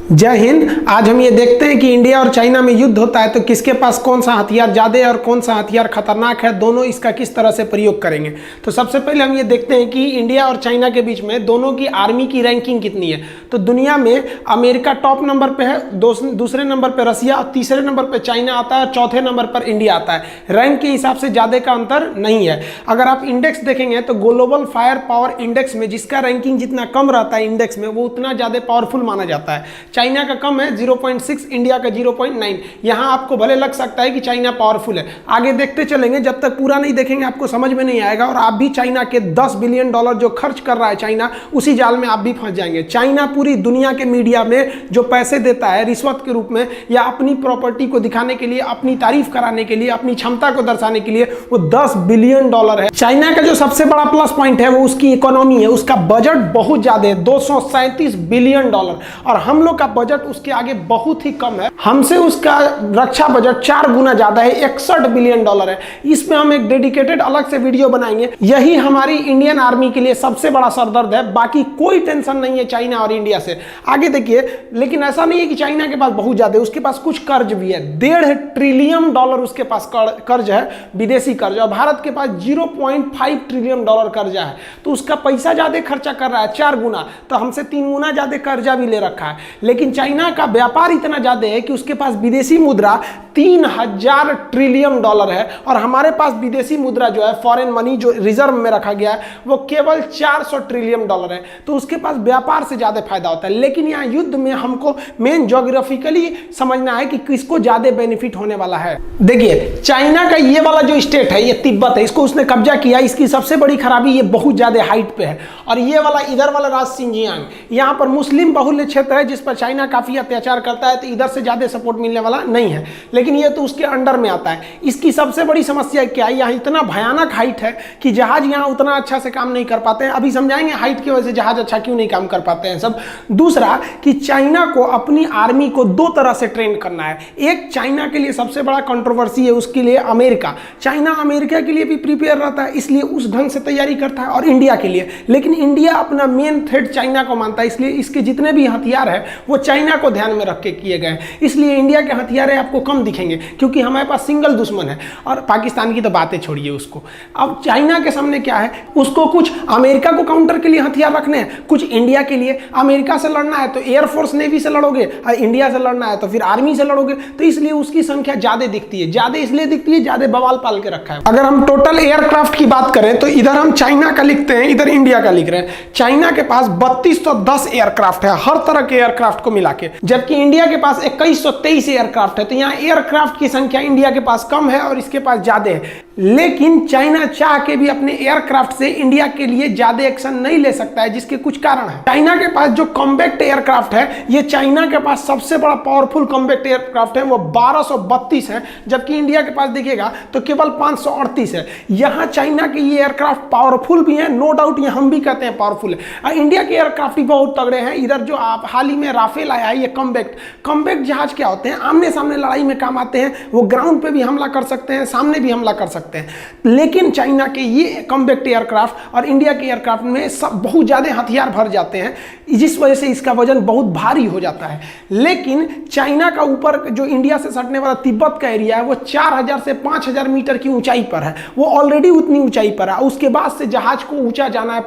जय हिंद। आज हम ये देखते हैं कि इंडिया और चाइना में युद्ध होता है तो किसके पास कौन सा हथियार ज़्यादा है और कौन सा हथियार खतरनाक है, दोनों इसका किस तरह से प्रयोग करेंगे। तो सबसे पहले हम ये देखते हैं कि इंडिया और चाइना के बीच में दोनों की आर्मी की रैंकिंग कितनी है। तो दुनिया में अमेरिका टॉप नंबर पे है, दूसरे नंबर पर रसिया और तीसरे नंबर पर चाइना आता है और चौथे नंबर पर इंडिया आता है। रैंक के हिसाब से ज़्यादा का अंतर नहीं है। अगर आप इंडेक्स देखेंगे तो ग्लोबल फायर पावर इंडेक्स में जिसका रैंकिंग जितना कम रहता है इंडेक्स में, वो उतना ज़्यादा पावरफुल माना जाता है। चाइना का कम है 0.6, इंडिया का 0.9। यहां आपको भले लग सकता है कि चाइना पावरफुल है, आगे देखते चलेंगे, जब तक पूरा नहीं देखेंगे आपको समझ में नहीं आएगा और आप भी चाइना के $10 बिलियन जो खर्च कर रहा है चाइना, उसी जाल में आप भी फंस जाएंगे। चाइना पूरी दुनिया के मीडिया में जो पैसे देता है रिश्वत के रूप में या अपनी प्रॉपर्टी को दिखाने के लिए, अपनी तारीफ कराने के लिए, अपनी क्षमता को दर्शाने के लिए, वो $10 बिलियन है। चाइना का जो सबसे बड़ा प्लस पॉइंट है वो उसकी इकोनॉमी है। उसका बजट बहुत ज्यादा है, $237 बिलियन, और हम लोग का बजट उसके आगे बहुत ही कम है। हमसे उसका रक्षा बजट 4 गुना ज्यादा है, $61 बिलियन है। इसमें हम एक डेडिकेटेड अलग से वीडियो बनाएंगे। यही हमारी इंडियन आर्मी के लिए सबसे बड़ा सरदर्द है, बाकी कोई टेंशन नहीं है चाइना और इंडिया से। आगे देखिए, लेकिन ऐसा नहीं है कि चाइना के पास बहुत ज्यादा है, उसके पास कुछ कर्ज भी है। $1.5 ट्रिलियन उसके पास कर्ज है, विदेशी कर्ज, और भारत के पास $0.5 ट्रिलियन कर्जा है। तो उसका पैसा ज्यादा खर्चा कर रहा है, 4 गुना, तो हमसे 3 गुना ज्यादा कर्जा भी ले रखा है। लेकिन चाइना का व्यापार इतना ज्यादा है कि उसके पास विदेशी मुद्रा 3000 ट्रिलियन है, और हमारे पास विदेशी मुद्रा जो है, फॉरेन मनी जो रिजर्व में रखा गया है, वो केवल 400 ट्रिलियन है। तो उसके पास व्यापार से ज्यादा फायदा होता है। लेकिन यहाँ युद्ध में हमको मेन ज्योग्राफिकली समझना है कि किसको ज्यादा बेनिफिट होने वाला है। देखिए, चाइना का ये वाला जो स्टेट है, ये तिब्बत है, इसको उसने कब्जा किया। इसकी सबसे बड़ी खराबी ये बहुत ज्यादा हाइट पे है। और ये वाला इधर वाला राज्य सिंजियांग, यहाँ पर मुस्लिम बहुल्य क्षेत्र है जिस पर चाइना काफी अत्याचार करता है, तो इधर से ज्यादा सपोर्ट मिलने वाला नहीं है। लेकिन ये तो उसके अंडर में आता है। इसकी सबसे बड़ी समस्या क्या है, यहाँ इतना भयानक हाइट है कि जहाज यहाँ उतना अच्छा से काम नहीं कर पाते हैं। अभी समझाएंगे हाइट की वजह से जहाज अच्छा क्यों नहीं काम कर पाते हैं सब। दूसरा कि चाइना को अपनी आर्मी को 2 तरह से ट्रेन करना है। एक चाइना के लिए सबसे बड़ा कंट्रोवर्सी है, उसके लिए अमेरिका। चाइना अमेरिका के लिए भी प्रिपेयर रहता है, इसलिए उस ढंग से तैयारी करता है, और इंडिया के लिए। लेकिन इंडिया अपना मेन थ्रेट चाइना को मानता है, इसलिए इसके जितने भी हथियार है वो चाइना को ध्यान में रख के किए गए। इसलिए इंडिया के हथियार आपको कम दिखेंगे क्योंकि हमारे पास सिंगल दुश्मन है। और पाकिस्तान की तो बातें छोड़िए उसको। अब चाइना के सामने क्या है, उसको कुछ अमेरिका को काउंटर के लिए हथियार रखने हैं, कुछ इंडिया के लिए। अमेरिका से लड़ना है तो एयरफोर्स नेवी से लड़ोगे, और इंडिया से लड़ना है तो फिर आर्मी से लड़ोगे। तो इसलिए उसकी संख्या ज्यादा दिखती है। ज्यादा इसलिए दिखती है, ज्यादा बवाल पाल के रखा है। अगर हम टोटल एयरक्राफ्ट की बात करें तो इधर हम चाइना का लिखते हैं, इधर इंडिया का लिख रहे हैं। चाइना के पास 3210 एयरक्राफ्ट है, हर तरह के एयरक्राफ्ट को मिला के, जबकि इंडिया के पास 2123 एयरक्राफ्ट है। तो यहाँ एयरक्राफ्ट की संख्या इंडिया के पास कम है और इसके पास ज्यादा है। लेकिन चाइना चाह के भी अपने एयरक्राफ्ट से इंडिया के लिए ज्यादा एक्शन नहीं ले सकता है, जिसके कुछ कारण है। चाइना के पास जो कॉम्बैक्ट एयरक्राफ्ट है, ये चाइना के पास सबसे बड़ा पावरफुल कॉम्बैक्ट एयरक्राफ्ट है, वो 1232 है, जबकि इंडिया के पास देखिएगा तो केवल 538 है। यहाँ चाइना के ये एयरक्राफ्ट पावरफुल भी है, नो डाउट, ये हम भी कहते हैं पावरफुल है। इंडिया के एयरक्राफ्ट भी बहुत तगड़े हैं। इधर जो आप हाल ही में राफेल आया है, ये कॉम्बैक्ट जहाज क्या होते हैं, आमने सामने लड़ाई में काम आते हैं। वो ग्राउंड पे भी हमला कर सकते हैं, सामने भी हमला कर सकते हैं। लेकिन चाइना के ये कॉम्बैक्ट एयरक्राफ्ट और इंडिया के एयरक्राफ्ट में सब बहुत ज्यादा हथियार भर जाते हैं, जिस वजह से इसका वजन बहुत भारी हो जाता है। लेकिन चाइना का ऊपर जो इंडिया से सटने वाला तिब्बत का एरिया है, वो 4000 से 5000 मीटर की ऊंचाई पर है। वो ऑलरेडी उतनी ऊंचाई पर है। उसके बाद से जहाज को ऊंचा जाना है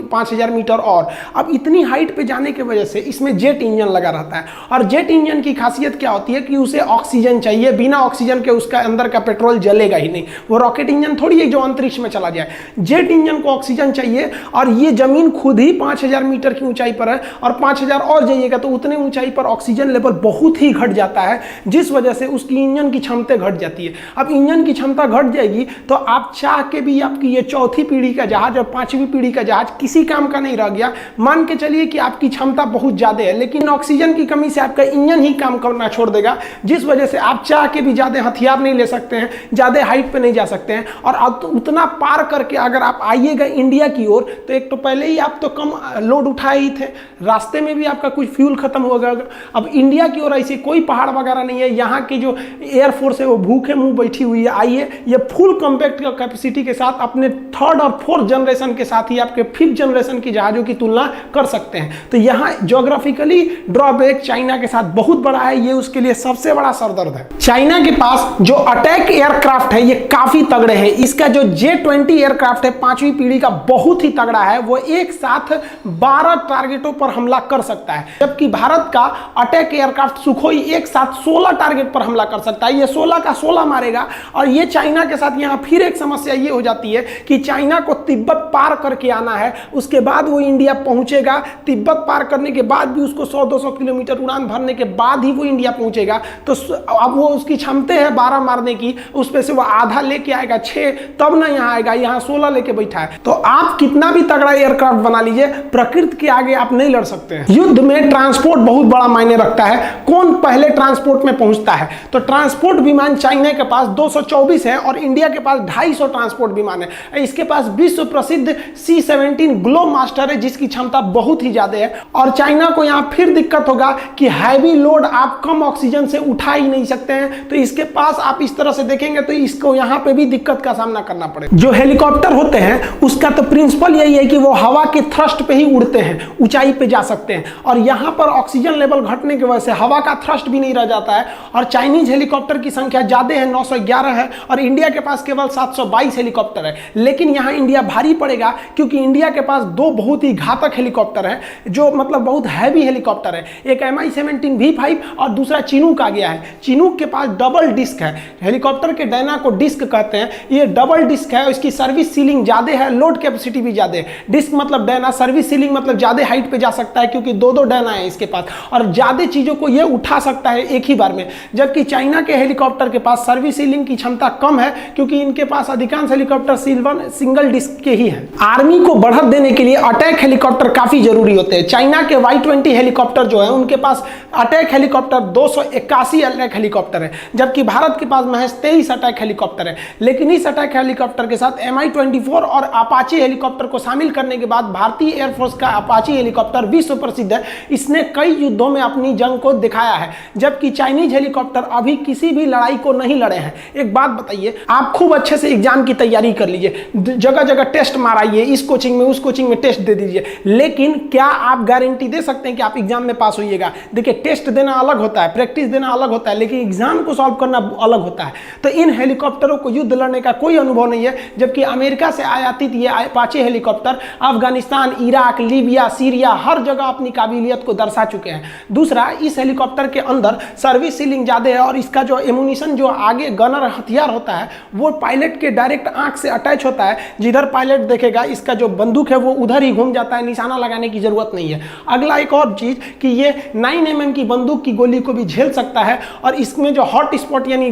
5000 मीटर और। अब इतनी हाइट पे जाने की वजह से इसमें जेट इंजन लगा रहता है, और जेट इंजन की खासियत क्या होती है कि उसे ऑक्सीजन चाहिए। बिना ऑक्सीजन के उसका अंदर का पेट्रोल जलेगा ही नहीं। वो रॉकेट इंजन थोड़ी है जो अंतरिक्ष में चला जाए। जेट इंजन को ऑक्सीजन चाहिए, और ये जमीन खुद ही 5000 मीटर की ऊंचाई पर है, और 5000 और जाइएगा तो उतने ऊंचाई पर ऑक्सीजन लेवल बहुत ही घट जाता है, जिस वजह से उसकी इंजन की क्षमता घट जाती है। अब इंजन की क्षमता घट जाएगी तो आप चाह के भी आपकी ये 4थी पीढ़ी का जहाज और 5वीं पीढ़ी का जहाज किसी काम का नहीं रह गया। मान के चलिए कि आपकी क्षमता बहुत ज्यादा है, लेकिन ऑक्सीजन की कमी से आपका इंजन ही काम करना छोड़ देगा, जिस वजह से आप चाह के भी ज्यादा हथियार नहीं ले सकते हैं, ज्यादा हाइट पे नहीं जा सकते हैं। और अब तो उतना पार करके अगर आप आइएगा इंडिया की ओर, तो एक तो पहले ही आप तो कम लोड उठाए ही थे, रास्ते में भी आपका कुछ फ्यूल खत्म हो गया। अब इंडिया की ओर ऐसे कोई पहाड़ वगैरह नहीं है। यहाँ की जो एयरफोर्स है वो भूखे मुंह बैठी हुई है। आइए, ये फुल कॉम्पैक्ट कैपेसिटी के साथ अपने 3rd और 4th जनरेशन के साथ ही आपके 5th जनरेशन की जहाजों की तुलना कर सकते हैं। तो यहाँ ज्योग्राफिकली ड्रॉबैक चाइना के साथ बहुत बड़ा है, ये उसके लिए सबसे बड़ा सरदर्द है। चाइना के पास जो अटैक एयरक्राफ्ट है ये काफी तगड़े हैं। इसका जो J-20 एयरक्राफ्ट है 5वीं पीढ़ी का, बहुत ही तगड़ा है। वो एक साथ 12 टारगेटों पर हमला कर सकता है, जबकि भारत का अटैक एयरक्राफ्ट सुखोई एक साथ 16 टारगेट पर हमला कर सकता है। ये 16 का 16 मारेगा। और ये चाइना के साथ यहाँ फिर एक समस्या ये हो जाती है कि चाइना को तिब्बत पार करके आना है, उसके बाद वो इंडिया पहुंचेगा। तिब्बत पार करने के बाद भी उसको 100-200 किलोमीटर उड़ान भरने के बाद ही वो इंडिया पहुंचेगा। तो अब वो उसकी क्षमता है 12 मारने की, उस पे से वो आधा लेके आएगा 6, तब ना यहाँ आएगा। यहाँ 16 लेके बैठा है। तो आप कितना भी तगड़ा एयरक्राफ्ट बना लीजिए, प्रकृति के आगे आप नहीं लड़ सकते हैं। युद्ध में ट्रांसपोर्ट बहुत बड़ा मायने रखता है। कौन पहले ट्रांसपोर्ट में पहुंचता है? तो ट्रांसपोर्ट विमान चाइना के पास 224 है और इंडिया के पास 250 ट्रांसपोर्ट विमान है। इसके पास विश्व प्रसिद्ध C-17 ग्लोब मास्टर है, जिसकी क्षमता बहुत ही ज्यादा है। और चाइना को यहाँ फिर दिक्कत होगा कि हैवी लोड आप कम ऑक्सीजन से उठा ही नहीं सकते हैं। तो इसके पास आप इस तरह से देखेंगे तो इसको यहाँ पे भी दिक्कत का सामना करना पड़ेगा। जो हेलीकॉप्टर होते हैं उसका तो प्रिंसिपल यही है कि वो हवा के थ्रस्ट पे ही उड़ते हैं, ऊंचाई पे जा सकते हैं। और यहाँ पर ऑक्सीजन लेवल घटने की वजह से हवा का थ्रस्ट भी नहीं रह जाता है। और चाइनीज हेलीकॉप्टर की संख्या ज्यादा है, 911 है, और इंडिया के पास केवल 722 हेलीकॉप्टर है। लेकिन यहाँ इंडिया भारी पड़ेगा, क्योंकि इंडिया के पास 2 बहुत ही घातक हेलीकॉप्टर है, जो मतलब बहुत हैवी हेलीकॉप्टर है। एक Mi-17 V5 और दूसरा चिनूक आ गया है। चिनूक के पास डबल डिस्क है। हेलीकॉप्टर के डायना को डिस्क कहते हैं। ये डबल डिस्क है, इसकी सर्विस सीलिंग ज्यादा है, लोड कैपेसिटी भी ज्यादा है। डिस्क मतलब डायना, सर्विस सीलिंग मतलब ज्यादा हाइट पे जा सकता है, क्योंकि 2-2 डायना है इसके पास, और ज्यादा चीजों को ये उठा सकता है एक ही बार में। जबकि चाइना के हेलीकॉप्टर के पास सर्विस सीलिंग की क्षमता कम है, क्योंकि इनके पास अधिकांश हेलीकॉप्टर सिंगल डिस्क के ही है। आर्मी को बढ़त देने के लिए अटैक हेलीकॉप्टर काफी जरूरी होते हैं। चाइना के Y-20 हेलीकॉप्टर जो है, उनके पास अटैक हेलीकॉप्टर 281 अटैक हेलीकॉप्टर है, जबकि भारत के पास महज 23 अटैक हेलीकॉप्टर है। लेकिन इस अटैक हेलीकॉप्टर के साथ Mi-24 और अपाचे हेलीकॉप्टर को शामिल करने के बाद भारतीय एयरफोर्स का अपाचे हेलीकॉप्टर विश्व प्रसिद्ध है। इसने कई युद्धों में अपनी जंग को दिखाया है, जबकि चाइनीज हेलीकॉप्टर अभी किसी भी लड़ाई को नहीं लड़े हैं। एक बात बताइए, आप खूब अच्छे से एग्जाम की तैयारी कर लीजिए, जगह जगह टेस्ट माराइए, इस कोचिंग में उस कोचिंग में टेस्ट दे दीजिए, लेकिन क्या आप गारंटी दे सकते हैं कि आप एग्जाम में पास होइएगा? देखिए, टेस्ट देना अलग होता है, प्रैक्टिस देना अलग होता है, लेकिन एग्जाम को सॉल्व करना अलग होता है। तो इन हेलीकॉप्टरों को युद्ध लड़ने का कोई अनुभव नहीं है, जबकि अमेरिका से आयातित ये Apache helicopter Afghanistan, Iraq, Libya, Syria हर जगह अपनी काबिलियत को दर्शा चुके हैं। दूसरा, इस हेलीकॉप्टर के अंदर सर्विस सीलिंग ज्यादा है, और इसका जो एमुनिशन, जो आगे गनर हथियार होता है, वो पायलट के डायरेक्ट आंख से अटैच होता है। जिधर पायलट देखेगा इसका जो बंदूक है वो उधर ही घूम जाता है, निशाना लगाने की जरूरत नहीं है। अगला एक और चीज कि ये 9 mm की बंदूक की गोली को भी झेल सकता है, और इसमें जो हॉट स्पॉट यानी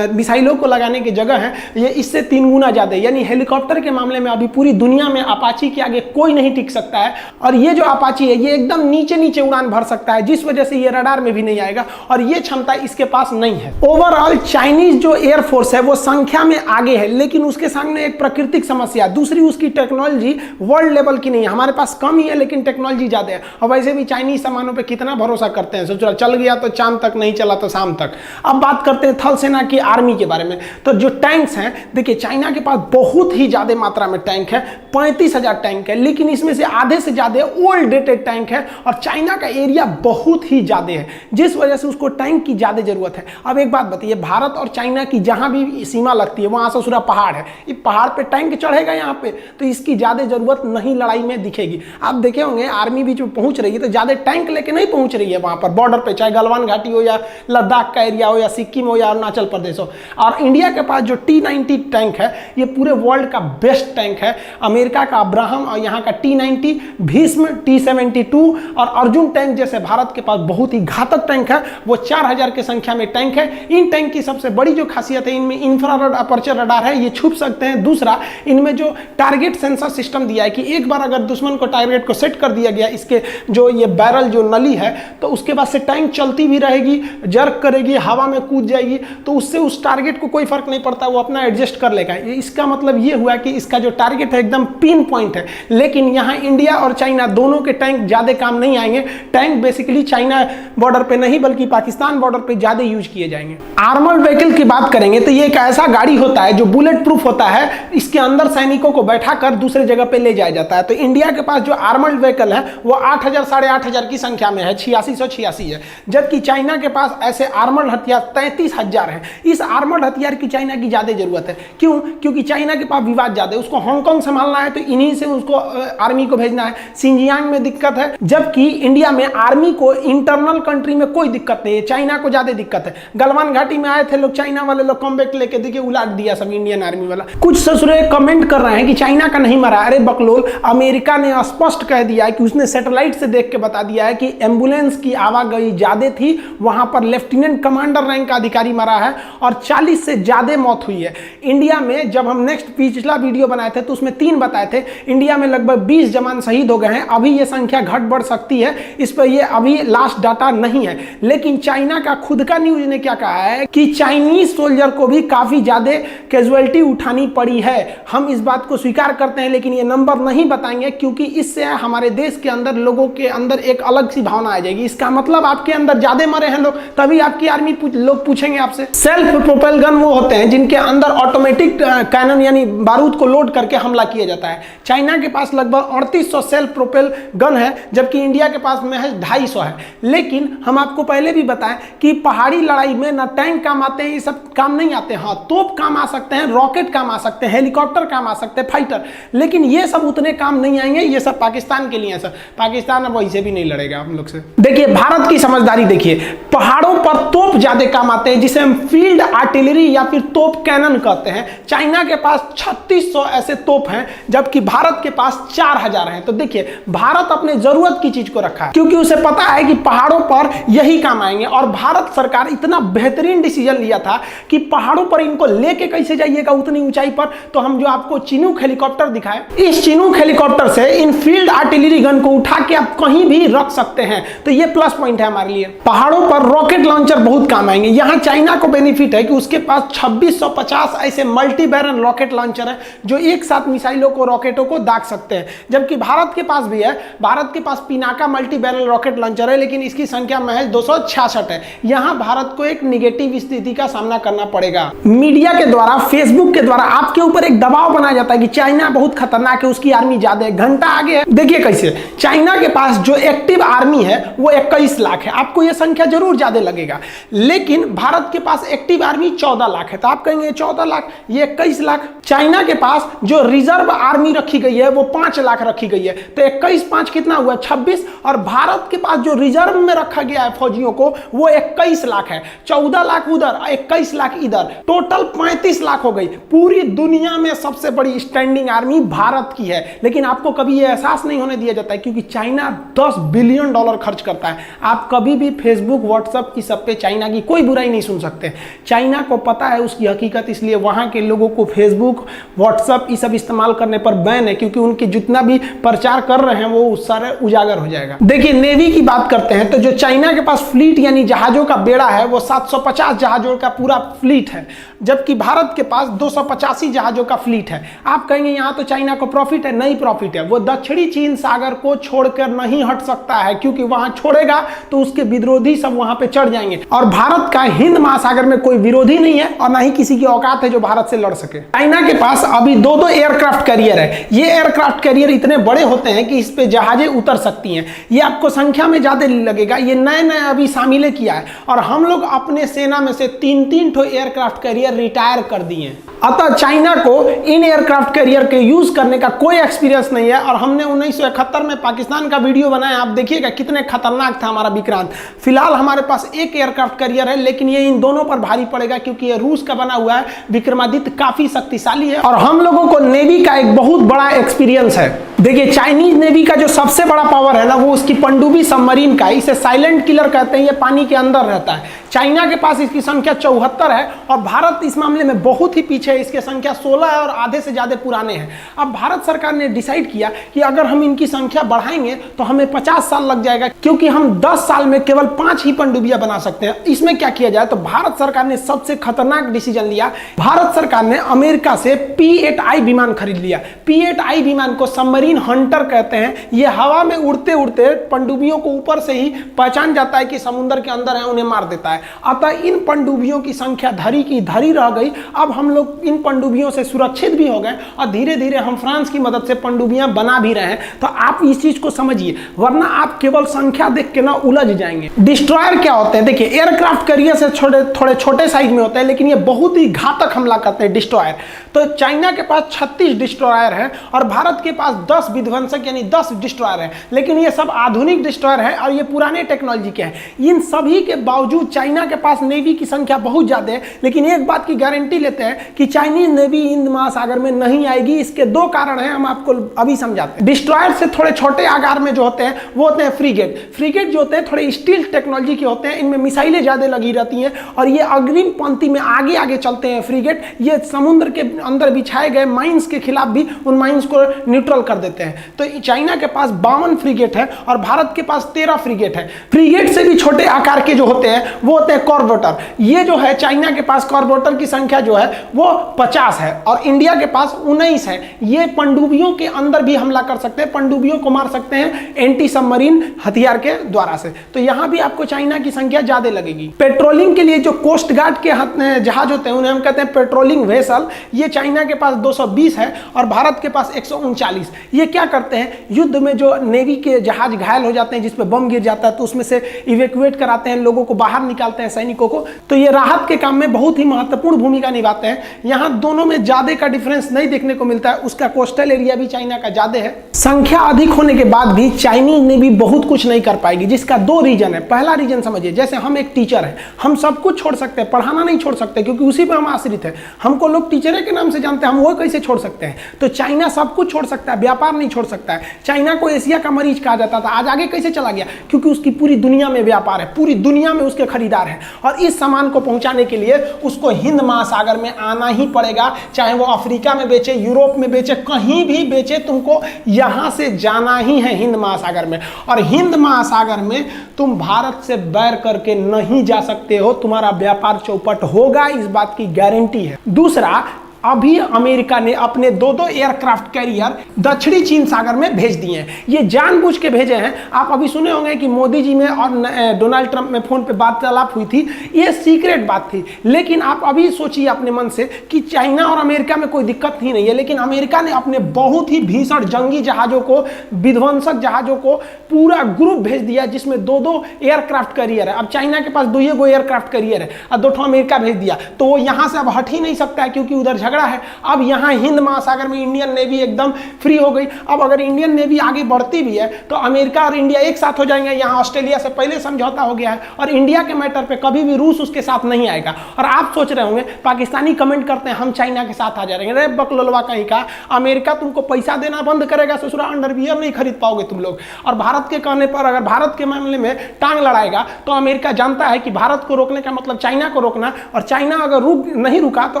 मिसाइलों को लगाने की जगह है, ये इससे 3 गुना ज्यादा है। यानी हेलीकॉप्टर के मामले में अभी पूरी दुनिया में अपाची के आगे कोई नहीं टिक सकता है। और ये जो अपाची है ये एकदम नीचे नीचे उड़ान भर सकता है, जिस वजह से ये रडार में भी नहीं आएगा, और ये क्षमता इसके पास नहीं है। ओवरऑल चाइनीज जो एयरफोर्स है वो संख्या में आगे है, लेकिन उसके सामने एक प्राकृतिक समस्या, दूसरी उसकी टेक्नोलॉजी वर्ल्ड लेवल की नहीं है। हमारे पास कम ही है, लेकिन टेक्नोलॉजी ज्यादा है। और वैसे भी चाइनीज सामानों पे कितना भरोसा करते हैं, सोच चल गया तो चांद तक, नहीं चला तो शाम तक। अब बात करते हैं थल सेना की आर्मी के बारे में। तो जो टैंक्स हैं, देखिए चाइना के पास बहुत ही ज्यादा मात्रा में टैंक है, 35,000 टैंक है, लेकिन इसमें से आधे से ज्यादा ओल्ड डेटेड टैंक है, और चाइना का एरिया बहुत ही ज्यादा है, जिस वजह से उसको टैंक की ज्यादा जरूरत है। अब एक बात बताइए, भारत और चाइना की जहां भी सीमा लगती है वहां से पूरा पहाड़ है, ये पहाड़ पे टैंक चढ़ेगा यहाँ पे, तो इसकी ज्यादा जरूरत नहीं लड़ाई में दिखेगी। आप देखे होंगे आर्मी भी जो पहुंच रही है तो ज्यादा टैंक लेके नहीं पहुंच रही है वहां पर बॉर्डर पे, चाहे गलवान घाटी हो या लद्दाख का एरिया हो या सिक्किम हो या अरुणाचल प्रदेश हो। और इंडिया के पास जो T-90 टैंक है ये पूरे वर्ल्ड का बेस्ट टैंक है। अमेरिका का अब्राहम और यहाँ का T-90, भीष्म, T-72 और अर्जुन टैंक जैसे भारत के पास बहुत ही घातक टैंक है, वो 4000 की संख्या में टैंक है। इन टैंक की सबसे बड़ी जो खासियत है, इनमें इंफ्रारेड अपर्चर रडार है, ये छुप सकते हैं। दूसरा, इनमें जो टारगेट सेंसर सिस्टम दिया है कि एक बार अगर दुश्मन को टारगेट को सेट कर दिया गया, इसके जो ये बैरल जो नली है, तो उसके बाद से टैंक चलती भी रहेगी, जर्क करेगी, हवा में कूद जाएगी, तो उससे उस टारगेट को कोई फर्क नहीं पड़ता, वो अपना एडजस्ट कर लेगा। इसका मतलब ये हुआ कि इसका जो टारगेट है एकदम पिन पॉइंट है। लेकिन यहाँ इंडिया और चाइना दोनों के टैंक ज्यादा काम नहीं आएंगे। टैंक बेसिकली चाइना बॉर्डर पे नहीं बल्कि पाकिस्तान बॉर्डर पे ज्यादा यूज किए जाएंगे। आर्मर्ड व्हीकल की बात करेंगे तो ये एक ऐसा गाड़ी होता है जो बुलेट प्रूफ होता है, इसके अंदर सैनिकों को बैठाकर दूसरे जगह पे ले जाया जाता है। तो इंडिया के पास जो आर्मर्ड व्हीकल है वो 8000 8500 की संख्या में है, 8686 है, जबकि चाइना के पास ऐसे आर्मर्ड हथियार 33,000 है। इस आर्मर्ड हथियार की चाइना की ज्यादा जरूरत है। क्यों? क्योंकि चाइना के पास विवाद ज्यादा है, उसको हांगकांग संभालना है तो इन्हीं से उसको आर्मी को भेजना है। सिंजियांग में दिक्कत है, जबकि इंडिया में आर्मी को इंटरनल कंट्री में कोई दिक्कत नहीं है, चाइना को ज्यादा दिक्कत है। गलवान घाटी में आए थे लोग, चाइना वाले लोग कॉम्बैक्ट लेके देखिए उलाट दिया सब इंडियन आर्मी वाला। कुछ ससुरे कमेंट कर रहे हैं कि चाइना का नहीं मरा। अरे बकलोल, अमेरिका ने स्पष्ट कह दिया है कि उसने सैटेलाइट से देख के बता दिया है कि एम्बुलेंस की आवागई ज्यादा थी, वहां पर लेफ्टिनेंट कमांडर रैंक का अधिकारी मरा है और 40 से ज्यादा मौत हुई है। इंडिया में जब हम पिछला वीडियो बनाए थे तो उसमें 3 बताए थे, इंडिया में लगभग 20 जवान शहीद हो गए हैं। अभी ये संख्या घट बढ़ सकती है, इस पर ये अभी लास्ट डाटा नहीं है। लेकिन चाइना का खुद का न्यूज ने क्या कहा है कि चाइनीज सोल्जर को भी काफी ज्यादा कैजुअलिटी उठानी पड़ी है। हम इस बात को स्वीकार करते हैं, लेकिन ये नंबर नहीं बताएंगे क्योंकि इससे हमारे देश के अंदर लोगों के अंदर एक अलग सी भावना आ जाएगी। इसका मतलब आपके अंदर ज्यादा मरे हैं लोग, तभी आपकी आर्मी लोग पूछेंगे आपसे। सेल्फ प्रोपेल गन वो होते हैं जिनके अंदर ऑटोमेटिक कैनन यानी बारूद को लोड करके हमला किया जाता है। चाइना के पास लगभग 3800 सेल्फ प्रोपेल गन है, जबकि इंडिया के पास महज 250 है। लेकिन हम आपको पहले भी बताएं कि पहाड़ी लड़ाई में ना टैंक काम आते हैं, ये सब काम नहीं आते। हाँ, तोप काम आ सकते हैं, रॉकेट काम आ सकते हैं, हेलीकॉप्टर काम आ सकते हैं, फाइटर, लेकिन ये सब उतने काम नहीं आएंगे। ये सब पाकिस्तान के लिए है सर। पाकिस्तान अब वैसे भी नहीं लड़ेगा हम लोग से। देखिए भारत की समझदारी देखिए, पहाड़ों पर तोप ज्यादा काम आते हैं जिसे हम फील्ड आर्टिलरी या फिर तोप कैनन कहते हैं। चाइना के पास 3600 ऐसे तोप हैं, जबकि भारत के पास 4000 हैं। तो देखिए भारत अपने जरूरत की चीज को रखा है क्योंकि उसे पता है कि पहाड़ों पर यही काम आएंगे। और भारत सरकार इतना बेहतरीन डिसीजन लिया था कि पहाड़ों पर इनको लेके कैसे जाइएगा उतनी ऊंचाई पर। तो हम जो आपको चिनूक हेलीकॉप्टर दिखाए, इस चिनूक हेलीकॉप्टर से इन फील्ड आर्टिलरी गन को उठा के आप कहीं भी रख सकते हैं। तो ये प्लस पॉइंट है हमारे लिए। पहाड़ों पर रॉकेट लॉन्चर बहुत काम आएंगे। यहां चाइना को बेनिफिट है कि उसके पास 2650 ऐसे मल्टी बैरल रॉकेट लॉन्चर है जो एक साथ मिसाइलों को, रॉकेटों को दाग सकते हैं, जबकि भारत के पास भी है। भारत के पास Pinaka multi barrel rocket launcher है, लेकिन इसकी संख्या महज 266 है। यहां भारत को एक निगेटिव स्थिति का सामना करना पड़ेगा। मीडिया के द्वारा, फेसबुक के द्वारा आपके ऊपर एक दबाव बनाया जाता है कि चाइना बहुत खतरनाक है, उसकी आर्मी ज्यादा है, घंटा आगे है। देखिए कैसे चाइना के पास जो एक्टिव आर्मी है वो 21 लाख है। आपको यह संख्या जरूर ज्यादा लगेगा, लेकिन भारत के पास एक्टिव आर्मी 14 लाख है। तो आप कहेंगे 14 लाख, ये 21 लाख। चाइना के पास जो रिजर्व आर्मी रखी गई है वो 5 लाख रखी गई है। तो 21 5 कितना हुआ? 26। और भारत के पास जो रिजर्व में रखा गया है फौजियों को वो 21 लाख है। 14 लाख उधर, 21 लाख इधर, टोटल 35 लाख हो गई। पूरी दुनिया में सबसे बड़ी स्टैंडिंग आर्मी भारत की है। लेकिन आपको कभी यह एहसास नहीं होने दिया जाता है क्योंकि चाइना $10 बिलियन खर्च करता है। आप कभी भी फेसबुक, व्हाट्सएप इस सब पे चाइना की कोई बुराई नहीं सुन सकते। चाइना को पता है उसकी हकीकत, इसलिए वहां के लोगों को फेसबुक, व्हाट्सएप ये सब इस्तेमाल करने पर बैन है, क्योंकि उनके जितना भी प्रचार कर रहे हैं वो सारे उजागर हो जाएगा। देखिए नेवी की बात करते हैं तो जो चाइना के पास फ्लीट यानी जहाजों का बेड़ा है वो 750 जहाजों का पूरा फ्लीट है, जबकि भारत के पास 285 जहाजों का फ्लीट है। आप कहेंगे यहां तो चाइना को प्रॉफिट है, नहीं प्रॉफिट है। वो दक्षिणी चीन सागर को छोड़कर नहीं हट सकता है, क्योंकि वहां छोड़ेगा तो उसके विरोधी सब वहां पे चढ़ जाएंगे। और भारत का हिंद महासागर में कोई विरोधी नहीं है और ना ही किसी की औकात है जो भारत से लड़ सके। चाइना के पास अभी 2-2 एयरक्राफ्ट कैरियर है। ये एयरक्राफ्ट कैरियर इतने बड़े होते हैं कि इस पे जहाजें उतर सकती हैं। ये आपको संख्या में ज्यादा लगेगा, ये नए नए अभी शामिल किया है। और हम लोग अपने सेना में से 3-3 ठो एयरक्राफ्ट कैरियर रिटायर कर दिए। अतः चाइना को इन एयरक्राफ्ट कैरियर के यूज करने का कोई एक्सपीरियंस नहीं है। और हमने 1971 में पाकिस्तान का वीडियो बनाया, आप देखिएगा कितने खतरनाक था हमारा विक्रांत। फिलहाल हमारे पास एक एयरक्राफ्ट कैरियर है, लेकिन ये इन दोनों पर भारी पड़ेगा क्योंकि ये रूस का बना हुआ है। विक्रमादित्य काफी शक्तिशाली है और हम लोगों को नेवी का एक बहुत बड़ा एक्सपीरियंस है। देखिए चाइनीज नेवी का जो सबसे बड़ा पावर है ना वो उसकी पनडुब्बी सबमरीन का है। इसे साइलेंट किलर कहते हैं, ये पानी के अंदर रहता है। चाइना के पास इसकी संख्या 74 है और भारत इस मामले में बहुत ही पीछे है। इसकी संख्या 16 है और आधे से ज्यादा पुराने हैं। अब भारत सरकार ने डिसाइड किया कि अगर हम इनकी संख्या बढ़ाएंगे तो हमें 50 साल लग जाएगा, क्योंकि हम 10 साल में केवल 5 ही पनडुब्बियां बना सकते हैं। इसमें क्या किया जाए तो भारत सरकार ने सबसे खतरनाक डिसीजन लिया। भारत सरकार ने अमेरिका से P-8I विमान खरीद लिया। P-8I विमान को सबमरीन मरीन हंटर कहते हैं। ये हवा में उड़ते उड़ते पनडुब्बियों को ऊपर से ही पहचान जाता है कि समुद्र के अंदर है, उन्हें मार देता है। अतः इन पनडुब्बियों की संख्या धरी की धरी रह गई। अब हम लोग इन पनडुब्बियों से सुरक्षित भी हो गए और धीरे धीरे हम फ्रांस की मदद से पनडुब्बियां बना भी रहे हैं। तो आप इस चीज को समझिए, वरना आप केवल संख्या देख के ना उलझ जाएंगे। डिस्ट्रॉयर क्या होते हैं? देखिए, एयरक्राफ्ट कैरियर से थोड़े छोटे साइज में होते हैं, लेकिन ये बहुत ही घातक हमला करते हैं डिस्ट्रॉयर। तो चाइना के पास 36 डिस्ट्रॉयर है और भारत के पास 10 विध्वंसक यानी 10 डिस्ट्रॉयर है। लेकिन ये सब आधुनिक डिस्ट्रॉयर है और ये पुराने टेक्नोलॉजी के हैं। इन सभी के बावजूद चाइना के पास नेवी की संख्या बहुत ज्यादा है। लेकिन एक बात की गारंटी लेते हैं कि चाइनीज नेवी हिंद महासागर में नहीं आएगी। इसके दो कारण हैं, हम आपको अभी समझाते हैं। डिस्ट्रॉयर से थोड़े छोटे आकार में जो होते हैं वो होते हैं फ्रीगेट। फ्रीगेट जो होते हैं थोड़े स्टील टेक्नोलॉजी के होते हैं, इनमें मिसाइलें ज्यादा लगी रहती हैं और ये अग्रिम पंक्ति में आगे आगे चलते हैं। फ्रीगेट ये समुद्र के अंदर बिछाए गए माइंस के खिलाफ भी उन माइंस को न्यूट्रल कर देते हैं। तो चाइना के पास 52 फ्रीगेट है और भारत के पास 13 फ्रीगेट है। फ्रीगेट से भी छोटे आकार के जो होते हैं वो होते हैं कॉर्बेटर। ये जो है चाइना के पास कॉर्बेटर की संख्या जो है वो 50 है और इंडिया के पास 19 है। ये पनडुब्बियों के अंदर भी हमला कर सकते हैं, पनडुब्बियों को मार सकते हैं एंटी सबमरीन हथियार के द्वारा से। तो यहां भी आपको चाइना की संख्या ज्यादा लगेगी। पेट्रोलिंग के लिए जो कोस्ट गार्ड के जहाज होते हैं उन्हें हम कहते हैं पेट्रोलिंग वेसल। ये चाइना के पास 220 है और भारत के पास 139। ये क्या करते हैं? युद्ध में जो नेवी के जहाज घायल हो जाते हैं, जिसपे बम गिर जाता है, तो उसमें से इवैक्यूएट कराते हैं, लोगों को बाहर निकालते हैं, सैनिकों को। तो ये राहत के काम में बहुत ही महत्वपूर्ण भूमिका निभाते हैं। यहाँ दोनों में ज्यादा का डिफरेंस नहीं देखने को मिलता है। उसका कोस्टल एरिया भी चाइना का ज्यादा है। संख्या अधिक होने के बाद भी चाइनीज नेवी बहुत कुछ नहीं कर पाएगी, जिसका दो रीजन है। पहला रीजन समझिए, जैसे हम एक टीचर हैं, हम सब कुछ छोड़ सकते हैं, पढ़ाना नहीं छोड़ सकते क्योंकि उसी पर हम आश्रित है। हमको लोग टीचर के नाम से जानते हैं, हम वो कैसे छोड़ सकते हैं? तो चाइना सब कुछ छोड़ सकता है, व्यापार नहीं छोड़ सकता है। चाइना को एशिया का मरीज कहा जाता था, आज आगे कैसे चला गया? क्योंकि उसकी पूरी दुनिया में व्यापार है, पूरी दुनिया में उसके खरीदार हैं और इस सामान को पहुंचाने के लिए उसको हिंद महासागर में आना ही पड़ेगा। चाहे वो अफ्रीका में बेचे, यूरोप में बेचे, कहीं भी बेचे, तुमको यहां से जाना ही है हिंद महासागर में। और हिंद महासागर में तुम भारत से बैर करके नहीं जा सकते हो, तुम्हारा व्यापार चौपट होगा, इस बात की गारंटी है। दूसरा, अभी अमेरिका ने अपने 2-2 एयरक्राफ्ट कैरियर दक्षिणी चीन सागर में भेज दिए हैं। ये जानबूझ के भेजे हैं। आप अभी सुने होंगे कि मोदी जी में और डोनाल्ड ट्रंप में फोन पे वार्तालाप हुई थी, ये सीक्रेट बात थी। लेकिन आप अभी सोचिए अपने मन से कि चाइना और अमेरिका में कोई दिक्कत ही नहीं है, लेकिन अमेरिका ने अपने बहुत ही भीषण जंगी जहाजों को, विध्वंसक जहाजों को पूरा ग्रुप भेज दिया, जिसमें 2-2 एयरक्राफ्ट कैरियर है। अब चाइना के पास 2 एयरक्राफ्ट कैरियर है और 2 अमेरिका भेज दिया, तो वो यहां से अब हट ही नहीं सकता है क्योंकि उधर है। अब यहां हिंद महासागर में इंडियन नेवी एकदम फ्री हो गई। अब अगर इंडियन नेवी आगे बढ़ती भी है तो अमेरिका और इंडिया एक साथ हो जाएंगे। यहां ऑस्ट्रेलिया से पहले समझौता हो गया है और इंडिया के मैटर पे कभी भी रूस उसके साथ नहीं आएगा। और आप सोच रहे होंगे, पाकिस्तानी कमेंट करते हैं हम चाइना के साथ आ जाएंगे। अरे बकलोलवा कहीं का, अमेरिका तुमको पैसा देना बंद करेगा, ससुरा अंडरवियर नहीं खरीद पाओगे तुम लोग। और भारत के कहने पर अगर भारत के मामले में टांग लड़ाएगा तो अमेरिका जानता है कि भारत को रोकने का मतलब चाइना को रोकना, और चाइना अगर नहीं रुका तो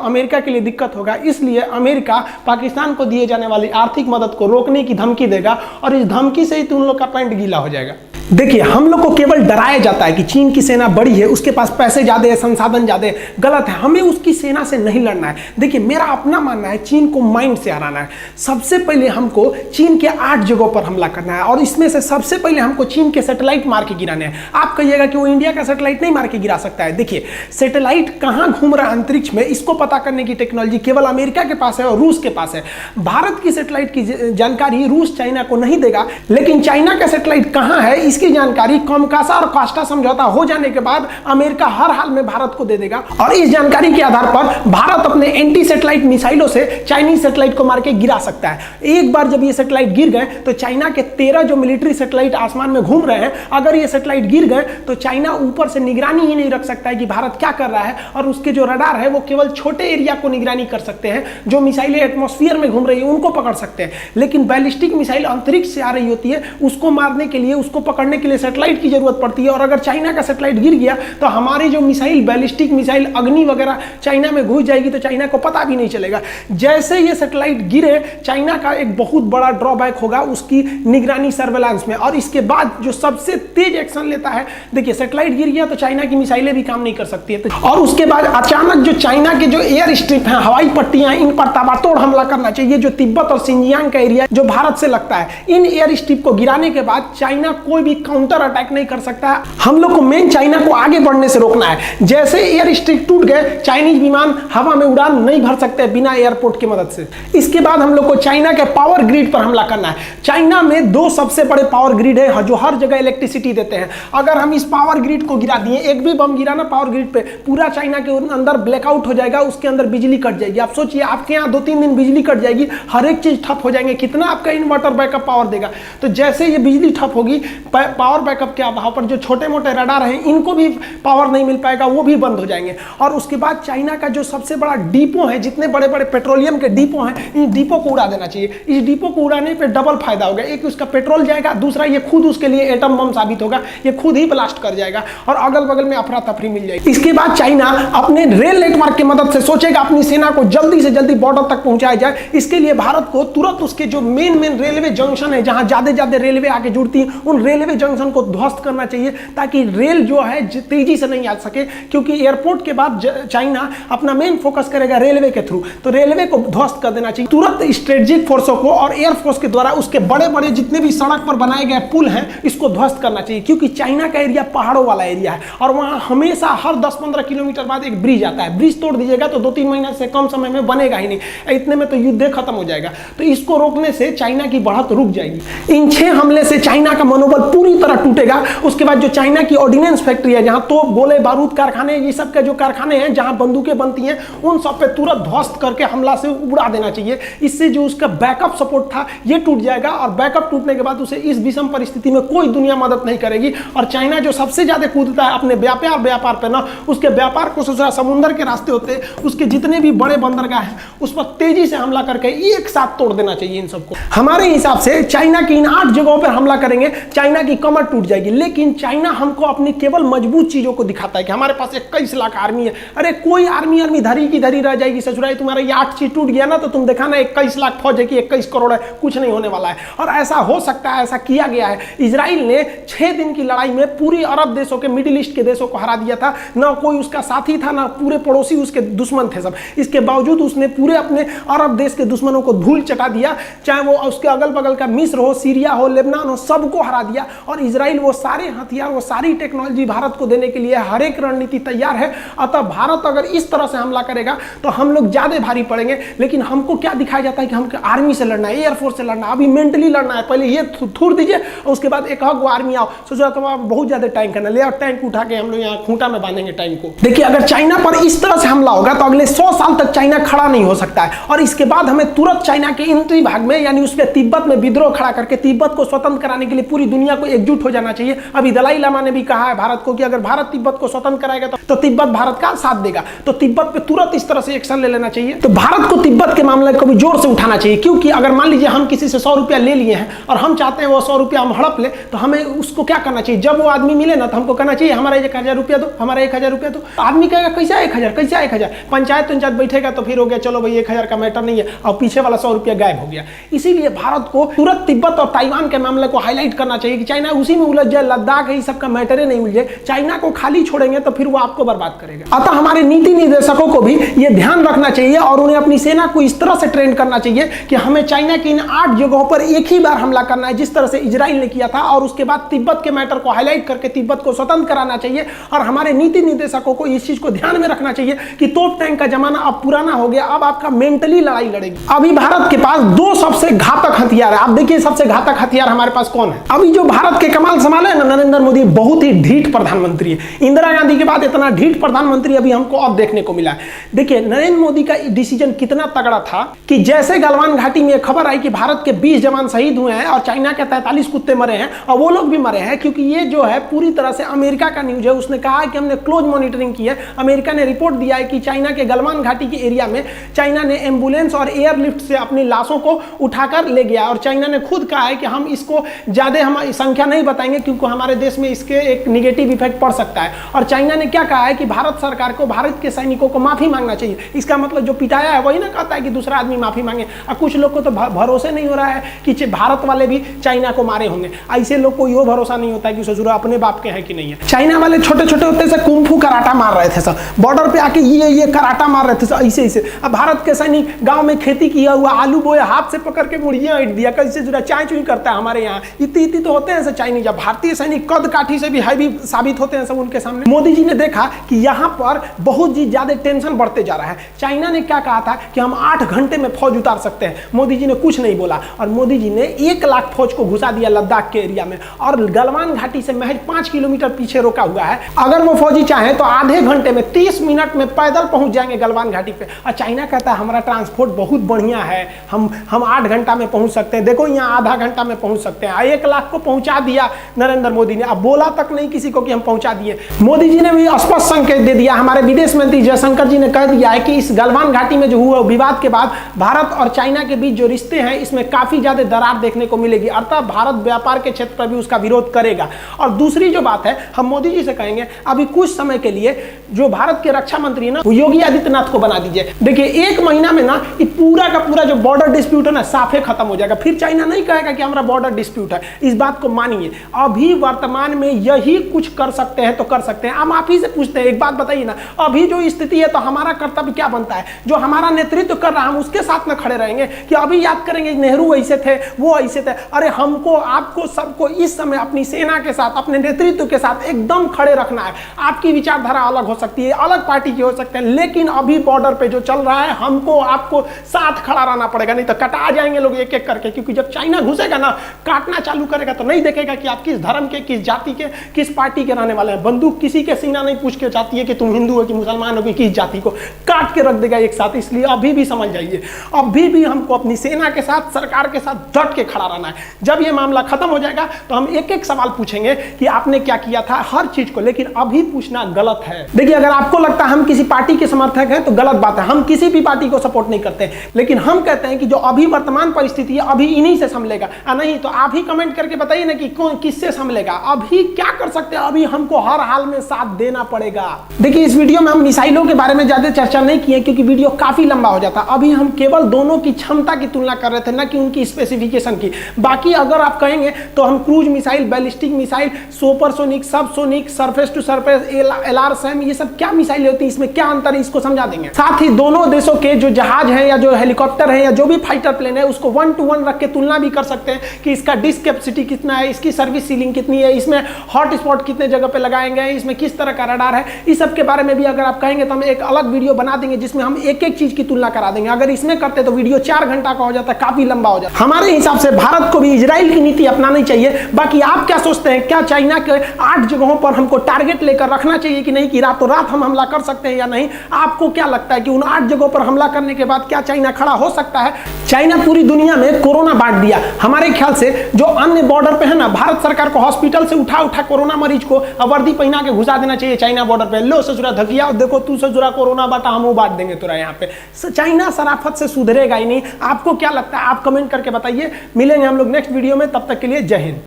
अमेरिका के लिए दिक्कत होगा। इसलिए अमेरिका पाकिस्तान को दिए जाने वाली आर्थिक मदद को रोकने की धमकी देगा और इस धमकी से ही तुम लोग का पैंट गीला हो जाएगा। देखिए, हम लोग को केवल डराया जाता है कि चीन की सेना बड़ी है, उसके पास पैसे ज्यादा है, संसाधन ज्यादा है। गलत है, हमें उसकी सेना से नहीं लड़ना है। देखिए, मेरा अपना मानना है चीन को माइंड से हराना है। सबसे पहले हमको चीन के 8 जगहों पर हमला करना है और इसमें से सबसे पहले हमको चीन के सैटेलाइट मार के गिराने हैं। आप कहिएगा कि वो इंडिया का सैटेलाइट नहीं मार के गिरा सकता है। देखिए, सैटेलाइट कहां घूम रहा है अंतरिक्ष में, इसको पता करने की टेक्नोलॉजी केवल अमेरिका के पास है और रूस के पास है। भारत की सैटेलाइट की जानकारी रूस चाइना को नहीं देगा, लेकिन चाइना का सैटेलाइट कहां है इसकी जानकारी कासा और कास्टा समझौता हो जाने के बाद अमेरिका हर हाल में भारत को दे देगा। और इस जानकारी के आधार पर भारत अपने एंटी सैटेलाइट मिसाइलों से चाइनीज सैटेलाइट को मार के गिरा सकता है। एक बार जब ये सैटेलाइट गिर गए तो चाइना के 13 जो मिलिट्री सैटेलाइट आसमान में घूम रहे हैं, अगर ये सैटेलाइट गिर गए तो चाइना ऊपर से निगरानी ही नहीं रख सकता है कि भारत क्या कर रहा है, और उसके जो रडार है वो केवल छोटे एरिया को निगरानी कर सकते हैं। जो मिसाइलें एटमॉस्फेयर में घूम रही है उनको पकड़ सकते हैं, लेकिन बैलिस्टिक मिसाइल अंतरिक्ष से आ रही होती है, उसको मारने के लिए, उसको पकड़ने पकड़ने के लिए सैटेलाइट की जरूरत पड़ती है, और अगर चाइना का सैटेलाइट गिर गया तो हमारी जो मिसाइल, बैलिस्टिक मिसाइल अग्नि वगैरह चाइना में घुस जाएगी, तो चाइना को पता भी नहीं चलेगा। जैसे ये सैटेलाइट गिरे, चाइना का एक बहुत बड़ा ड्रॉबैक होगा उसकी निगरानी, सर्वेलांस में। और इसके बाद जो सबसे तेज एक्शन लेता है, देखिए सैटेलाइट गिर गया तो चाइना की मिसाइलें भी काम नहीं कर सकती है, और उसके बाद अचानक जो चाइना के जो एयर स्ट्रिप हैं, हवाई पट्टियां, इन पर ताबड़तोड़ हमला करना चाहिए। जो तिब्बत और सिंजियांग का एरिया जो भारत से लगता है, इन एयर स्ट्रिप को गिराने के बाद चाइना कोई भी काउंटर अटैक नहीं कर सकता है। हम लोग को मेन चाइना को आगे बढ़ने से रोकना है। जैसे एयर स्ट्रिप टूट गए, चाइनीज विमान हवा में उड़ान नहीं भर सकते बिना एयरपोर्ट की मदद से। इसके बाद हम लोग को चाइना के पावर ग्रिड पर हमला करना है। चाइना में 2 सबसे बड़े पावर ग्रिड है जो हर जगह इलेक्ट्रिसिटी देते हैं। अगर हम इस पावर ग्रिड को गिरा दिए, एक भी बम गिरा ना पावर ग्रिड पे, पूरा चाइना के अंदर ब्लैकआउट हो जाएगा, उसके अंदर बिजली कट जाएगी। आप सोचिए, आपके यहाँ 2-3 दिन बिजली कट जाएगी, हर एक चीज ठप हो जाएंगे, कितना आपका इन्वर्टर बैकअप पावर देगा। तो जैसे ये बिजली ठप होगी, पावर बैकअप के अभाव पर जो छोटे मोटे रडार हैं, इनको भी पावर नहीं मिल पाएगा, वो भी बंद हो जाएंगे। और उसके बाद चाइना का जो सबसे बड़ा डिपो है, जितने बड़े बड़े पेट्रोलियम के डिपो हैं, इन डिपो को उड़ा देना चाहिए। इस डिपो को उड़ाने पे डबल फायदा होगा, एक उसका पेट्रोल जाएगा, दूसरा ये खुद उसके लिए एटम बम साबित होगा, ये खुद ही ब्लास्ट कर जाएगा और अगल बगल में अफरा तफरी मिल जाएगी। इसके बाद चाइना अपने रेल नेटवर्क की मदद से सोचेगा अपनी सेना को जल्दी से जल्दी बॉर्डर तक पहुंचाया जाए। इसके लिए भारत को तुरंत उसके जो मेन रेलवे जंक्शन है, जहां ज्यादा रेलवे आके जुड़ती है, उन रेलवे जंक्शन को ध्वस्त करना चाहिए, ताकि रेल जो है तेजी से नहीं आ सके, क्योंकि एयरपोर्ट के बाद चाइना अपना मेन फोकस करेगा रेलवे के थ्रू। तो रेलवे को ध्वस्त कर देना चाहिए तुरंत। स्ट्रेटेजिक फोर्सों को और एयरफोर्स के द्वारा उसके बड़े बड़े जितने भी सड़क पर बनाए गए पुल हैं, इसको ध्वस्त करना चाहिए, क्योंकि चाइना का एरिया पहाड़ों वाला एरिया है और वहां हमेशा हर 10-15 किलोमीटर बाद एक ब्रिज आता है। ब्रिज तोड़ दीजिएगा तो 2-3 महीना से कम समय में बनेगा ही नहीं, इतने में तो युद्ध खत्म हो जाएगा। तो इसको रोकने से चाइना की बढ़त रुक जाएगी। इन 6 हमले से चाइना का मनोबल पूरी तरह टूटेगा। उसके बाद जो चाइना की ऑर्डिनेंस फैक्ट्री है, जहां तोप, गोले, बारूद कारखाने, ये सब के जो कारखाने हैं, जहां बंदूकें बनती हैं, उन सब पे तुरंत ध्वस्त करके हमला से उड़ा देना चाहिए। इससे जो उसका बैकअप सपोर्ट था, ये टूट जाएगा और बैकअप टूटने के बाद उसे इस विषम परिस्थिति में कोई दुनिया मदद नहीं करेगी। और चाइना जो सबसे ज्यादा कूदता है अपने व्यापार पे ना, उसके व्यापार को समुद्र के रास्ते होते हैं, उसके जितने भी बड़े बंदरगाह हैं, उस पर तेजी से हमला करके एक साथ तोड़ देना चाहिए इन सबको। हमारे हिसाब से चाइना की इन 8 जगहों पर हमला करेंगे, चाइना की कमर टूट जाएगी। लेकिन चाइना हमको अपनी केवल मजबूत चीजों को दिखाता है कि हमारे पास 21 लाख आर्मी है। अरे कोई आर्मी धरी की धरी रह जाएगी ससुराई, तुम्हारा ये 8 चीज टूट गया ना, तो तुम देखा ना 21 लाख फौज है कि 21 करोड़ है, कुछ नहीं होने वाला है। और ऐसा हो सकता है, ऐसा किया गया है। इजराइल ने 6 दिन की लड़ाई में पूरी अरब देशों के, मिडिल ईस्ट के देशों को हरा दिया था। ना कोई उसका साथी था, ना पूरे पड़ोसी उसके दुश्मन थे सब। इसके बावजूद उसने पूरे अपने अरब देश के दुश्मनों को धूल चटा दिया, चाहे वो उसके अगल बगल का मिस्र हो, सीरिया हो, लेबनान हो, सबको हरा दिया। और इजराइल वो सारे हथियार, वो सारी टेक्नोलॉजी भारत को देने के लिए हर एक रणनीति तैयार है। अतः भारत अगर इस तरह से हमला करेगा तो हम लोग ज्यादा भारी पड़ेंगे। लेकिन हमको क्या दिखाया जाता है कि हमको आर्मी से लड़ना है, एयरफोर्स से लड़ना है, अभी मेंटली लड़ना है। पहले ये थूर दीजिए और उसके बाद एक आर्मी आओ। सोचा तो आप बहुत ज्यादा टैंक करना, ले आओ टैंक उठा के हम लोग यहाँ खूंटा में बांधेंगे टैंक को। देखिए, अगर चाइना पर इस तरह से हमला होगा तो अगले 100 साल तक चाइना खड़ा नहीं हो सकता है। और इसके बाद हमें तुरंत चाइना के इंतरी भाग में, यानी उसके तिब्बत में विद्रोह खड़ा करके तिब्बत को स्वतंत्र कराने के लिए पूरी दुनिया को एकजुट हो जाना चाहिए। अभी दलाई लामा ने भी कहा है भारत को कि अगर भारत तिब्बत को स्वतंत्र कराएगा तो तिब्बत भारत का साथ देगा। तो तिब्बत पे तुरंत इस तरह से एक्शन ले लेना चाहिए। तो भारत को तिब्बत के मामले को भी जोर से उठाना चाहिए, क्योंकि अगर मान लीजिए हम किसी से 100 रुपया ले लिए हैं और हम चाहते हैं वो 100 रुपया हम हड़प ले, तो हमें उसको क्या करना चाहिए? जब वो आदमी मिले ना, तो हमको कहना चाहिए हमारा 1000 रुपया दो, हमारा 1000 रुपया दो। आदमी कहेगा कैसा 1000, कैसा 1000? पंचायत बैठेगा तो फिर हो गया, चलो भाई 1000 का मैटर नहीं है, और पीछे वाला 100 रुपया गायब हो गया। इसीलिए भारत को तुरंत तिब्बत और ताइवान के मामले को हाईलाइट करना चाहिए कि चाइना उसी में उलझ जाए, लद्दाख है, सबका मैटर ही नहीं उलझे। चाइना को खाली छोड़ेंगे तो फिर वो आपको बर्बाद करेगा। अतः हमारे नीति निर्देशकों को भी ये ध्यान रखना चाहिए और उन्हें अपनी सेना को इस तरह से ट्रेन करना चाहिए कि हमें चाइना की इन 8 जगहों पर एक ही बार हमला करना है, जिस तरह से इजराइल ने किया था। और उसके बाद तिब्बत के मैटर को हाईलाइट करके तिब्बत को स्वतंत्र कराना चाहिए। और हमारे नीति निर्देशकों को इस चीज को ध्यान में रखना चाहिए कि तोप टैंक का जमाना अब पुराना हो गया, अब आपका मेंटली लड़ाई लड़ेगी। अभी भारत के पास 2 सबसे घातक हथियार है। आप देखिए सबसे घातक हथियार हमारे पास कौन है? अभी जो भारत के कमाल संभाले ना नरेंद्र मोदी, बहुत ही ढीठ प्रधानमंत्री है। इंदिरा गांधी के बाद इतना ढीठ प्रधानमंत्री अभी हमको अब देखने को मिला है। देखिए नरेंद्र मोदी का डिसीजन कितना तगड़ा था कि जैसे गलवान घाटी में खबर आई कि भारत के 20 जवान शहीद हुए हैं और चाइना के 43 कुत्ते मरे हैं, और वो लोग भी मरे हैं, क्योंकि ये जो है पूरी तरह से अमेरिका का न्यूज है। उसने कहा है कि हमने क्लोज मॉनिटरिंग की है। अमेरिका ने रिपोर्ट दिया है कि चाइना के गलवान घाटी के एरिया में चाइना ने एम्बुलेंस और एयरलिफ्ट से अपनी लाशों को उठाकर ले गया, और चाइना ने खुद कहा है कि हम इसको ज्यादा हम संख्या नहीं बताएंगे क्योंकि हमारे देश में इसके एक निगेटिव इफेक्ट पड़ सकता है। और चाइना ने क्या कहा है कि भारत सरकार को भारत के सैनिकों को माफी मांगना चाहिए। इसका मतलब जो पिटाया है वही ना कहता है कि दूसरा आदमी माफी मांगे। और कुछ लोग को तो भरोसे नहीं हो रहा है कि भारत वाले भी चाइना को मारे होंगे। ऐसे लोग को यो भरोसा नहीं होता है कि ससुरा अपने बाप के हैं कि नहीं है। चाइना वाले छोटे छोटे होते से कुंफू कराटा मार रहे थे सब, बॉर्डर पे आके ये कराटा मार रहे थे सब ऐसे ऐसे। अब भारत के सैनिक गांव में खेती किया हुआ आलू बोया हाथ से पकड़ के मुड़िया ईट दिया, कैसे जुड़ा चाय चुई करता है हमारे यहाँ। इतनी तो होते हैं चाइनीज। जब भारतीय सैनिक कद काठी से भी हैवी साबित होते हैं सब उनके सामने। मोदी जी ने देखा कि यहाँ पर बहुत ही ज्यादा टेंशन बढ़ते जा रहा है। चाइना ने क्या कहा था कि हम 8 घंटे में फौज उतार सकते हैं। मोदी जी ने कुछ नहीं बोला और मोदी जी ने 1 लाख फौज को घुसा दिया लद्दाख के एरिया में और गलवान घाटी से महज 5 किलोमीटर पीछे रोका हुआ है। अगर वो फौजी चाहे तो आधे घंटे में 30 मिनट में पैदल पहुंच जाएंगे गलवान घाटी पे। और चाइना कहता है हमारा ट्रांसपोर्ट बहुत बढ़िया है, हम 8 घंटा में पहुंच सकते हैं। देखो यहाँ आधा घंटा में पहुंच सकते हैं। 1 लाख को पहुंचा दिया नरेंद्र मोदी ने। अब बोला तक नहीं किसी को कि हम पहुंचा दिए। मोदी जी ने भी स्पष्ट संकेत दे दिया। हमारे विदेश मंत्री जयशंकर जी ने कह दिया है कि इस गलवान घाटी में जो हुआ विवाद के बाद भारत और चाइना के बीच जो रिश्ते हैं इसमें काफी ज्यादा दरार देखने को मिलेगी। अर्थात भारत व्यापार के क्षेत्र पर भी उसका विरोध करेगा। और दूसरी जो बात है हम मोदी जी से कहेंगे अभी कुछ समय के लिए जो भारत के रक्षा मंत्री है ना वो योगी आदित्यनाथ को बना दीजिए। देखिए 1 महीना में ना पूरा का पूरा जो बॉर्डर डिस्प्यूट है ना साफे खत्म हो जाएगा। फिर चाइना नहीं कहेगा कि हमारा बॉर्डर डिस्प्यूट है। इस बात को मानिए। अभी वर्तमान में यही कुछ कर सकते हैं तो कर सकते हैं। हम आप ही से पूछते हैं एक बात बताइए ना, अभी जो स्थिति है तो हमारा कर्तव्य क्या बनता है? जो हमारा नेतृत्व कर रहा है हम उसके साथ में खड़े रहेंगे कि अभी याद करेंगे नेहरू ऐसे थे वो ऐसे थे? अरे हमको आपको सबको इस समय अपनी सेना के साथ अपने नेतृत्व के साथ एकदम खड़े रखना है। आपकी विचारधारा अलग हो सकती है, अलग पार्टी की हो सकते हैं, लेकिन अभी बॉर्डर पे जो चल रहा है हमको आपको साथ खड़ा रहना पड़ेगा, नहीं तो कटा जाएंगे लोग एक एक करके। क्योंकि जब चाइना घुसेगा ना काटना चालू करेगा तो नहीं देखेगा कि आप किस धर्म के, किस जाति के, किस पार्टी के रहने वाले हैं। बंदूक किसी के सीना नहीं पूछ के जाती है कि तुम हिंदू हो कि मुसलमान हो कि किस जाति को, काट के रख देगा एक साथ। इसलिए अभी भी समझ जाइए अभी भी हमको अपनी सेना के साथ सरकार के साथ डट के खड़ा रहना है। जब ये मामला खत्म हो जाएगा तो हम एक एक सवाल पूछेंगे कि आपने क्या किया था हर चीज को, लेकिन अभी पूछना गलत है। देखिए अगर आपको लगता है हम किसी पार्टी के समर्थक हैं तो गलत बात है। हम किसी भी पार्टी को सपोर्ट नहीं करते, लेकिन हम कहते हैं कि जो अभी वर्तमान परिस्थिति है अभी इन्हीं से संभलेगा। नहीं तो आप ही कमेंट करके बताइए ना कि कौन किससे संभलेगा। अभी क्या कर सकते हैं? अभी हमको हर हाल में साथ देना पड़ेगा। देखिए इस वीडियो में हम मिसाइलों के बारे में ज्यादा चर्चा नहीं किए क्योंकि वीडियो काफी लंबा हो जाता। अभी हम केवल दोनों की क्षमता की तुलना कर रहे थे, ना कि उनकी स्पेसिफिकेशन की। बाकी अगर आप कहेंगे तो हम cruise missile, ballistic missile, supersonic, subsonic, surface to surface, LRSAM, ये सब क्या मिसाइल होती है, इसमें क्या अंतर है, इसको समझा देंगे। साथ ही दोनों देशों के जो जहाज है या जो हेलीकॉप्टर है या जो भी फाइटर प्लेन है उसको 1 to 1 रख के तुलना भी कर सकते हैं कि इसका डिस्क कैपेसिटी कितना है, इसकी सर्विस सीलिंग कितनी है, इसमें हॉट स्पॉट कितने जगह पे लगाएंगे, इसमें किस तरह का रडार है। इस सब के बारे में भी अगर आप कहेंगे तो हम एक अलग वीडियो बना देंगे जिसमें हम एक एक चीज की तुलना करा देंगे। अगर इसमें करते तो वीडियो 4 घंटा का हो जाता, काफी लंबा हो जाता। हमारे हिसाब से भारत को भी इजराइल की नीति अपनानी चाहिए। बाकी आप क्या सोचते हैं? क्या चाइना के 8 जगहों पर हमको टारगेट लेकर रखना चाहिए कि नहीं, कि रातों रात हम हमला कर सकते हैं या नहीं? आपको क्या लगता है कि उन 8 जगहों पर हमला करने के बाद क्या चाइना खड़ा हो सकता है? चाइना पूरी दुनिया में कोरोना बांट दिया। हमारे ख्याल से जो अन्य बॉर्डर पे है ना, भारत सरकार को हॉस्पिटल से उठा कोरोना मरीज को वर्दी पहना के घुसा देना चाहिए चाइना बॉर्डर पे। लो ससुरा धकिया, देखो तू ससुरा कोरोना बांटा, हम वो बांट देंगे तुरा यहाँ पे। चाइना शराफत से सुधरेगा ही नहीं। आपको क्या लगता है? आप कमेंट करके बताइए। मिलेंगे हम लोग नेक्स्ट वीडियो में, तब तक के लिए जय हिंद।